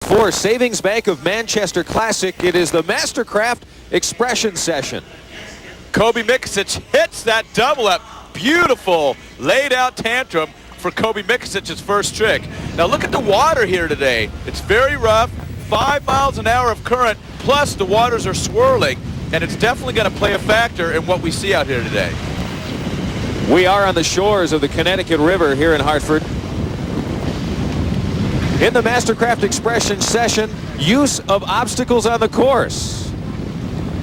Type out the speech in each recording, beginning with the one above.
4 Savings Bank of Manchester Classic. It is the Mastercraft Expression Session. Kobe Mikasic hits that double up. Beautiful laid out tantrum for Kobe Mikasic's first trick. Now look at the water here today. It's very rough, 5 miles an hour of current, plus the waters are swirling, and it's definitely going to play a factor in what we see out here today. We are on the shores of the Connecticut River here in Hartford. In the Mastercraft Expression Session, use of obstacles on the course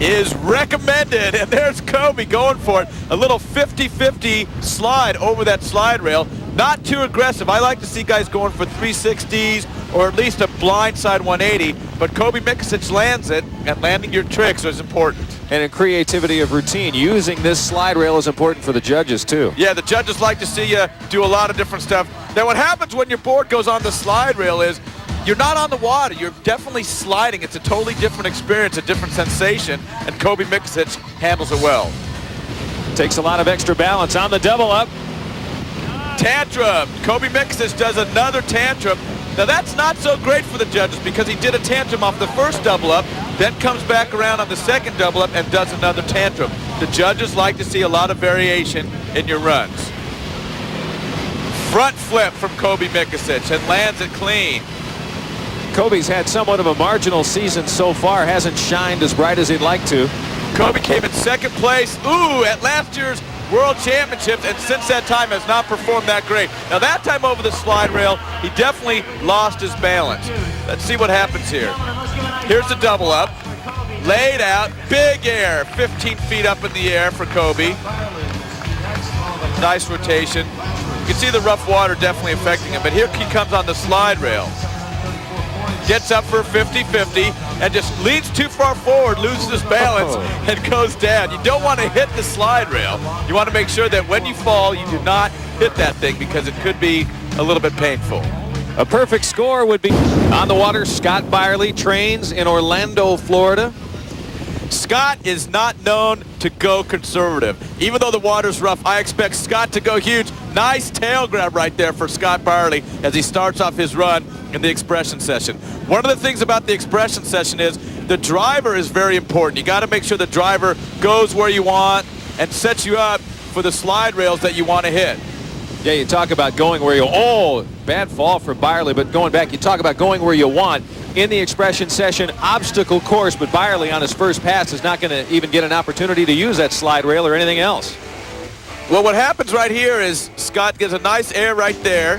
is recommended, and there's Kobe going for it. A little 50-50 slide over that slide rail. Not too aggressive. I like to see guys going for 360s or at least a blindside 180, but Kobe Mikasic lands it, and landing your tricks is important. And in creativity of routine, using this slide rail is important for the judges too. Yeah, the judges like to see you do a lot of different stuff. Now what happens when your board goes on the slide rail is you're not on the water, you're definitely sliding. It's a totally different experience, a different sensation, and Kobe Mikasic handles it well. Takes a lot of extra balance on the double up. Tantrum. Kobe Mikasic does another tantrum. Now that's not so great for the judges because he did a tantrum off the first double up, then comes back around on the second double up and does another tantrum. The judges like to see a lot of variation in your runs. Front flip from Kobe Mikasic and lands it clean. Kobe's had somewhat of a marginal season so far, hasn't shined as bright as he'd like to. Kobe came in second place, at last year's World Championships, and since that time has not performed that great. Now that time over the slide rail, he definitely lost his balance. Let's see what happens here. Here's the double up, laid out, big air, 15 feet up in the air for Kobe. Nice rotation. You can see the rough water definitely affecting him, but here he comes on the slide rail. Gets up for a 50-50 and just leans too far forward, loses his balance, and goes down. You don't want to hit the slide rail. You want to make sure that when you fall, you do not hit that thing because it could be a little bit painful. A perfect score would be on the water. Scott Byerly trains in Orlando, Florida. Scott is not known to go conservative. Even though the water's rough, I expect Scott to go huge. Nice tail grab right there for Scott Byerly as he starts off his run in the expression session. One of the things about the expression session is the driver is very important. You got to make sure the driver goes where you want and sets you up for the slide rails that you want to hit. Yeah, you talk about going where you... bad fall for Byerly, but going back, you talk about going where you want. In the expression session, obstacle course, but Byerly on his first pass is not going to even get an opportunity to use that slide rail or anything else. Well, what happens right here is Scott gets a nice air right there,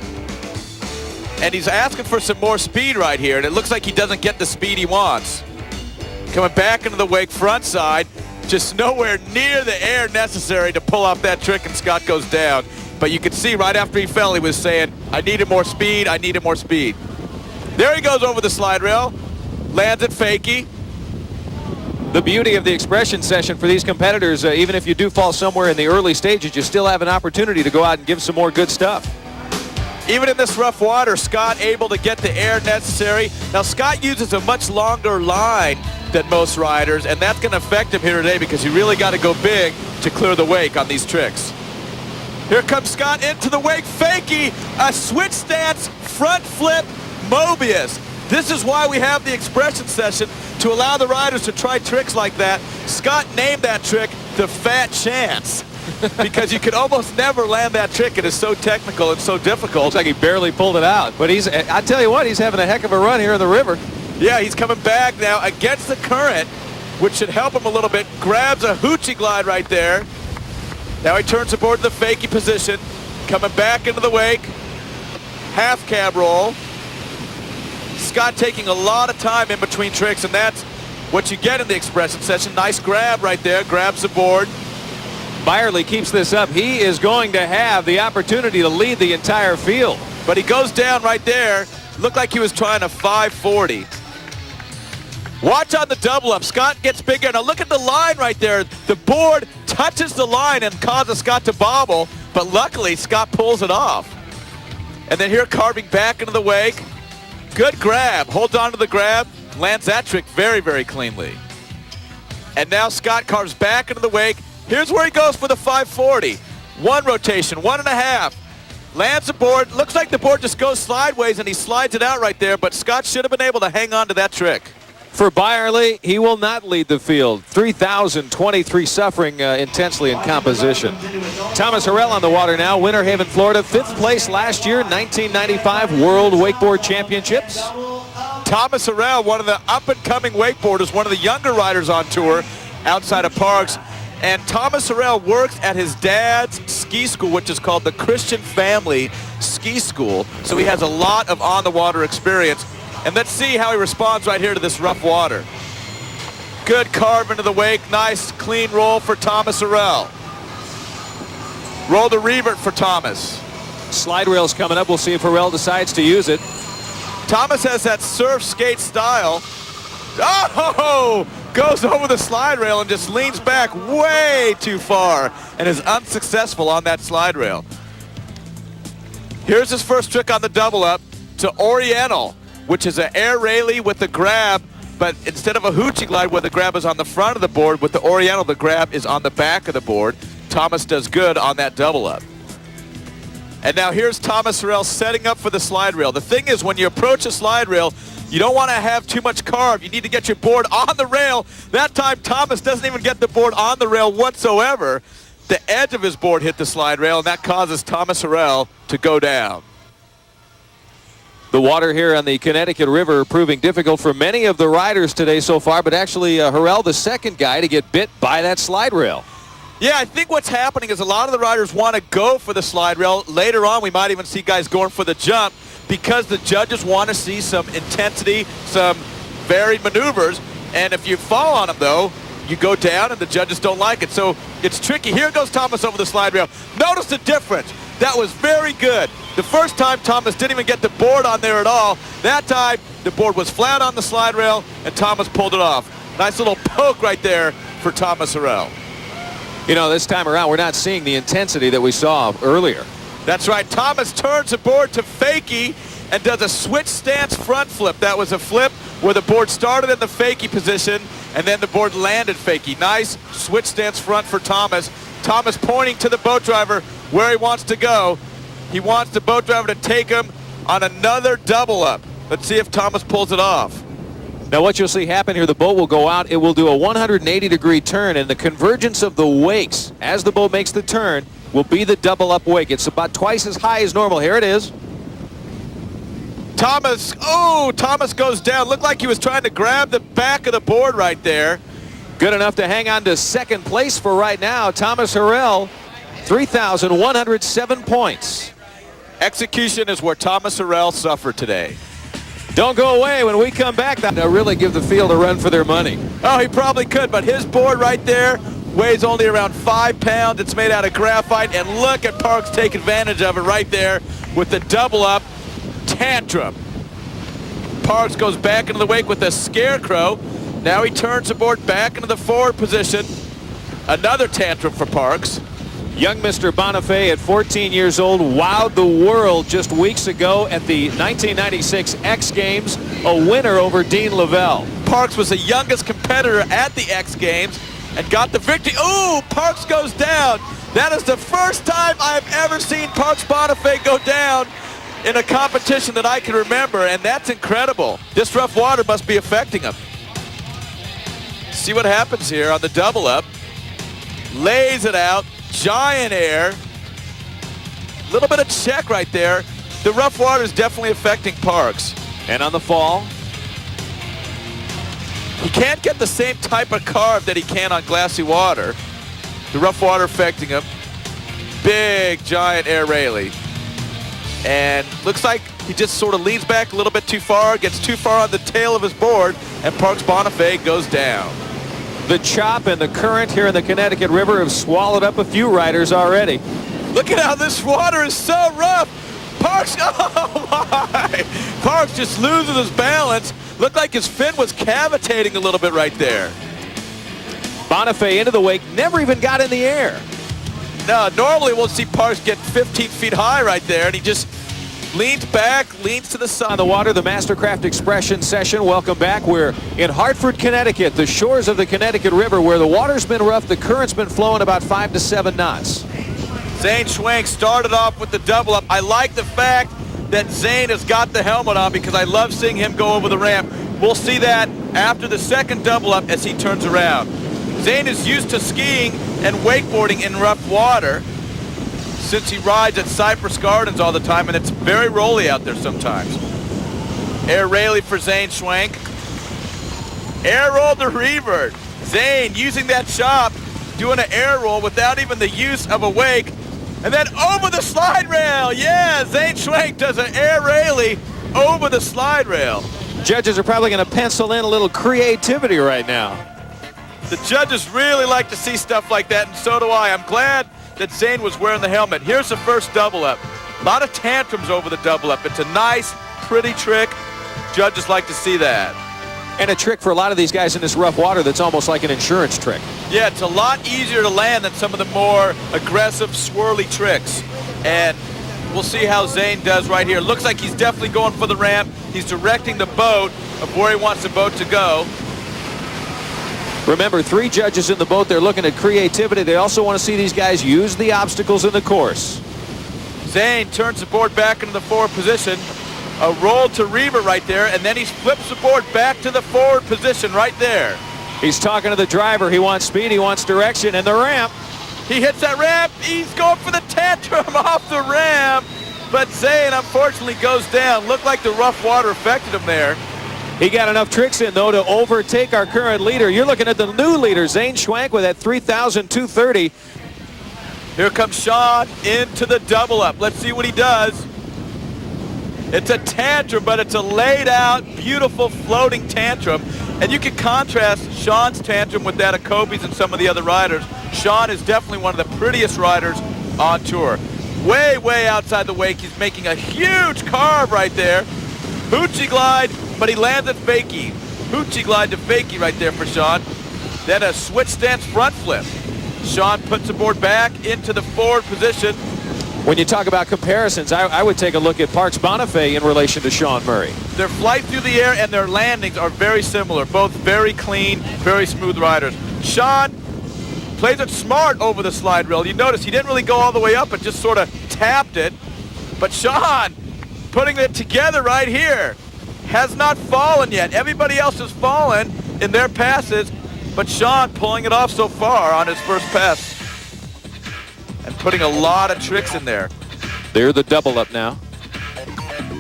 and he's asking for some more speed right here, and it looks like he doesn't get the speed he wants. Coming back into the wake front side, just nowhere near the air necessary to pull off that trick, and Scott goes down. But you could see right after he fell, he was saying, I needed more speed, I needed more speed. There he goes over the slide rail, lands it fakie. The beauty of the expression session for these competitors, even if you do fall somewhere in the early stages, you still have an opportunity to go out and give some more good stuff. Even in this rough water, Scott able to get the air necessary. Now Scott uses a much longer line than most riders, and that's going to affect him here today because he really got to go big to clear the wake on these tricks. Here comes Scott into the wake, fakie, a switch stance, front flip, Mobius. This is why we have the expression session, to allow the riders to try tricks like that. Scott named that trick the Fat Chance because you can almost never land that trick. It is so technical and so difficult. Looks like he barely pulled it out, but I tell you what, he's having a heck of a run here in the river. Yeah, he's coming back now against the current, which should help him a little bit. Grabs a hoochie glide right there. Now he turns aboard the fakie position, coming back into the wake. Half cab roll. Scott taking a lot of time in between tricks, and that's what you get in the expression session. Nice grab right there, grabs the board. Byerly keeps this up. He is going to have the opportunity to lead the entire field. But he goes down right there. Looked like he was trying a 540. Watch on the double up. Scott gets bigger. Now look at the line right there. The board touches the line and causes Scott to bobble, but luckily Scott pulls it off. And then here carving back into the wake. Good grab. Holds on to the grab. Lands that trick very, very cleanly. And now Scott carves back into the wake. Here's where he goes for the 540. One rotation, 1.5. Lands the board. Looks like the board just goes sideways, and he slides it out right there, but Scott should have been able to hang on to that trick. For Byerly, he will not lead the field. 3,023 suffering intensely in composition. Thomas Harrell on the water now, Winter Haven, Florida. 5th place last year, 1995 World Wakeboard Championships. Thomas Harrell, one of the up-and-coming wakeboarders, one of the younger riders on tour outside of Parks. And Thomas Harrell works at his dad's ski school, which is called the Christian Family Ski School. So he has a lot of on-the-water experience. And let's see how he responds right here to this rough water. Good carve into the wake. Nice, clean roll for Thomas Harrell. Roll the revert for Thomas. Slide rail's coming up. We'll see if Harrell decides to use it. Thomas has that surf skate style. Oh! Goes over the slide rail and just leans back way too far and is unsuccessful on that slide rail. Here's his first trick on the double up to Oriental, which is an air railie with the grab, but instead of a hoochie glide where the grab is on the front of the board, with the Oriental, the grab is on the back of the board. Thomas does good on that double up. And now here's Thomas Harrell setting up for the slide rail. The thing is, when you approach a slide rail, you don't want to have too much carve. You need to get your board on the rail. That time, Thomas doesn't even get the board on the rail whatsoever. The edge of his board hit the slide rail, and that causes Thomas Harrell to go down. The water here on the Connecticut River proving difficult for many of the riders today so far, but actually Harrell, the second guy to get bit by that slide rail. Yeah, I think what's happening is a lot of the riders want to go for the slide rail. Later on, we might even see guys going for the jump because the judges want to see some intensity, some varied maneuvers. And if you fall on them, though, you go down and the judges don't like it. So it's tricky. Here goes Thomas over the slide rail. Notice the difference. That was very good. The first time, Thomas didn't even get the board on there at all. That time, the board was flat on the slide rail, and Thomas pulled it off. Nice little poke right there for Thomas Harrell. You know, this time around, we're not seeing the intensity that we saw earlier. That's right. Thomas turns the board to fakie and does a switch stance front flip. That was a flip where the board started in the fakie position, and then the board landed fakie. Nice switch stance front for Thomas. Thomas pointing to the boat driver where he wants to go. He wants the boat driver to take him on another double up. Let's see if Thomas pulls it off. Now what you'll see happen here, the boat will go out. It will do a 180-degree turn, and the convergence of the wakes as the boat makes the turn will be the double up wake. It's about twice as high as normal. Here it is. Thomas goes down. Looked like he was trying to grab the back of the board right there. Good enough to hang on to second place for right now. Thomas Harrell, 3,107 points. Execution is where Thomas Harrell suffered today. Don't go away. When we come back, they'll really give the field a run for their money. Oh, he probably could, but his board right there weighs only around 5 pounds. It's made out of graphite, and look at Parks take advantage of it right there with the double up tantrum. Parks goes back into the wake with a scarecrow. Now he turns the board back into the forward position. Another tantrum for Parks. Young Mr. Bonifay at 14 years old wowed the world just weeks ago at the 1996 X Games, a winner over Dean Lavelle. Parks was the youngest competitor at the X Games and got the victory. Ooh, Parks goes down. That is the first time I've ever seen Parks Bonifay go down in a competition that I can remember, and that's incredible. This rough water must be affecting him. See what happens here on the double up. Lays it out. Giant air. Little bit of check right there. The rough water is definitely affecting Parks. And on the fall, he can't get the same type of carve that he can on glassy water. The rough water affecting him. Big, giant air railie. And looks like he just sort of leans back a little bit too far, gets too far on the tail of his board, and Parks Bonifay goes down. the chop and the current here in the Connecticut River have swallowed up a few riders already. Look at how this water is so rough. Parks, oh my! Parks just loses his balance. Looked like his fin was cavitating a little bit right there. Bonifay into the wake, never even got in the air. No, normally we'll see Parks get 15 feet high right there, and he just leans back, leans to the side. On the water, the Mastercraft Expression session. Welcome back. We're in Hartford, Connecticut, the shores of the Connecticut River, where the water's been rough, the current's been flowing about 5 to 7 knots. Zane Schwenk started off with the double up. I like the fact that Zane has got the helmet on because I love seeing him go over the ramp. We'll see that after the second double up as he turns around. Zane is used to skiing and wakeboarding in rough water since he rides at Cypress Gardens all the time, and it's very rolly out there sometimes. Air railing for Zane Schwenk. Air roll to revert. Zane using that chop, doing an air roll without even the use of a wake. And then over the slide rail. Yeah, Zane Schwenk does an air railing over the slide rail. Judges are probably going to pencil in a little creativity right now. The judges really like to see stuff like that, and so do I. I'm glad that Zane was wearing the helmet. Here's the first double up. A lot of tantrums over the double up. It's a nice, pretty trick. Judges like to see that. And a trick for a lot of these guys in this rough water that's almost like an insurance trick. Yeah, it's a lot easier to land than some of the more aggressive, swirly tricks. And we'll see how Zane does right here. Looks like he's definitely going for the ramp. He's directing the boat of where he wants the boat to go. Remember, 3 judges in the boat. They're looking at creativity. They also want to see these guys use the obstacles in the course. Zane turns the board back into the forward position. A roll to revert right there, and then he flips the board back to the forward position right there. He's talking to the driver. He wants speed, he wants direction, and the ramp. He hits that ramp. He's going for the tantrum off the ramp, but Zane unfortunately goes down. Looked like the rough water affected him there. He got enough tricks in, though, to overtake our current leader. You're looking at the new leader, Zane Schwenk, with that 3,230. Here comes Sean into the double up. Let's see what he does. It's a tantrum, but it's a laid out, beautiful floating tantrum. And you can contrast Sean's tantrum with that of Kobe's and some of the other riders. Sean is definitely one of the prettiest riders on tour. Way, way outside the wake. He's making a huge carve right there. Hoochie glide, but he lands at fakie. Hoochie glide to fakie right there for Sean. Then a switch stance front flip. Sean puts the board back into the forward position. When you talk about comparisons, I would take a look at Parks Bonifay in relation to Sean Murray. Their flight through the air and their landings are very similar. Both very clean, very smooth riders. Sean plays it smart over the slide rail. You notice he didn't really go all the way up, but just sort of tapped it. But Sean, putting it together right here, has not fallen yet. Everybody else has fallen in their passes, but Sean pulling it off so far on his first pass. And putting a lot of tricks in there. They're the double up now.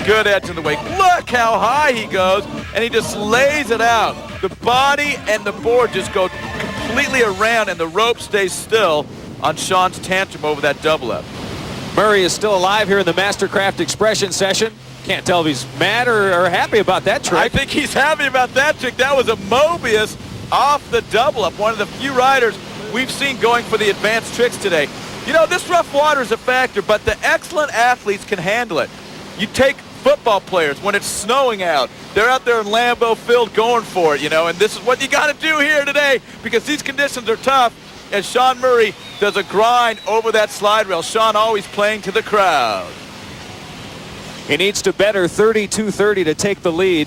Good edge in the wake. Look how high he goes, and he just lays it out. The body and the board just go completely around, and the rope stays still on Sean's tantrum over that double up. Murray is still alive here in the Mastercraft Expression session. Can't tell if he's mad or happy about that trick. I think he's happy about that trick. That was a Mobius off the double up. One of the few riders we've seen going for the advanced tricks today. You know, this rough water is a factor, but the excellent athletes can handle it. You take football players when it's snowing out. They're out there in Lambeau Field going for it, you know, and this is what you got to do here today because these conditions are tough. And Sean Murray does a grind over that slide rail. Sean always playing to the crowd. He needs to better 32.30 to take the lead.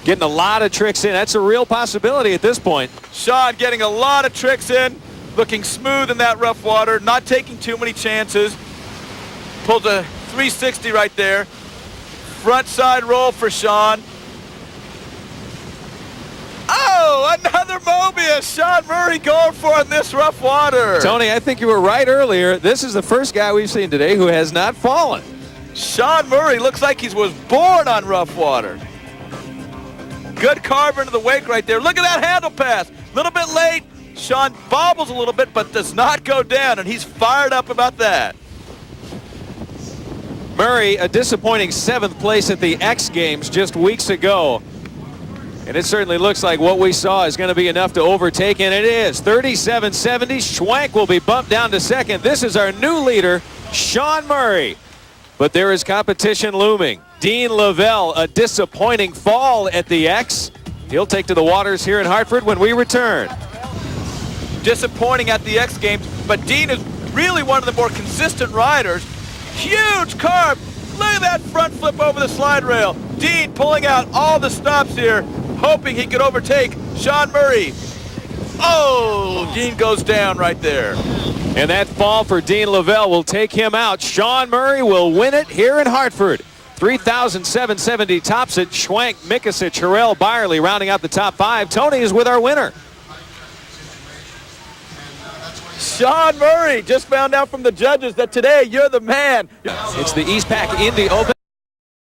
Getting a lot of tricks in. That's a real possibility at this point. Sean getting a lot of tricks in. Looking smooth in that rough water, not taking too many chances. Pulls a 360 right there. Front side roll for Sean. Oh, another Mobius. Sean Murray going for it in this rough water. Tony, I think you were right earlier. This is the first guy we've seen today who has not fallen. Sean Murray looks like he was born on rough water. Good carve into the wake right there. Look at that handle pass. A little bit late. Sean bobbles a little bit, but does not go down, and he's fired up about that. Murray, a disappointing 7th place at the X Games just weeks ago. And it certainly looks like what we saw is going to be enough to overtake, and it is. 37.70. Schwenk will be bumped down to second. This is our new leader, Sean Murray. But there is competition looming. Dean Lavelle, a disappointing fall at the X. He'll take to the waters here in Hartford when we return. Disappointing at the X Games, but Dean is really one of the more consistent riders. Huge carve. Look at that front flip over the slide rail. Dean pulling out all the stops here, hoping he could overtake Sean Murray. Oh, Dean goes down right there. And that fall for Dean Lavelle will take him out. Sean Murray will win it here in Hartford. 3,770 tops it. Schwank, Mikasic, Harrell, Byerly rounding out the top 5. Tony is with our winner. Sean Murray just found out from the judges that today you're the man. It's the East Pack Indy Open.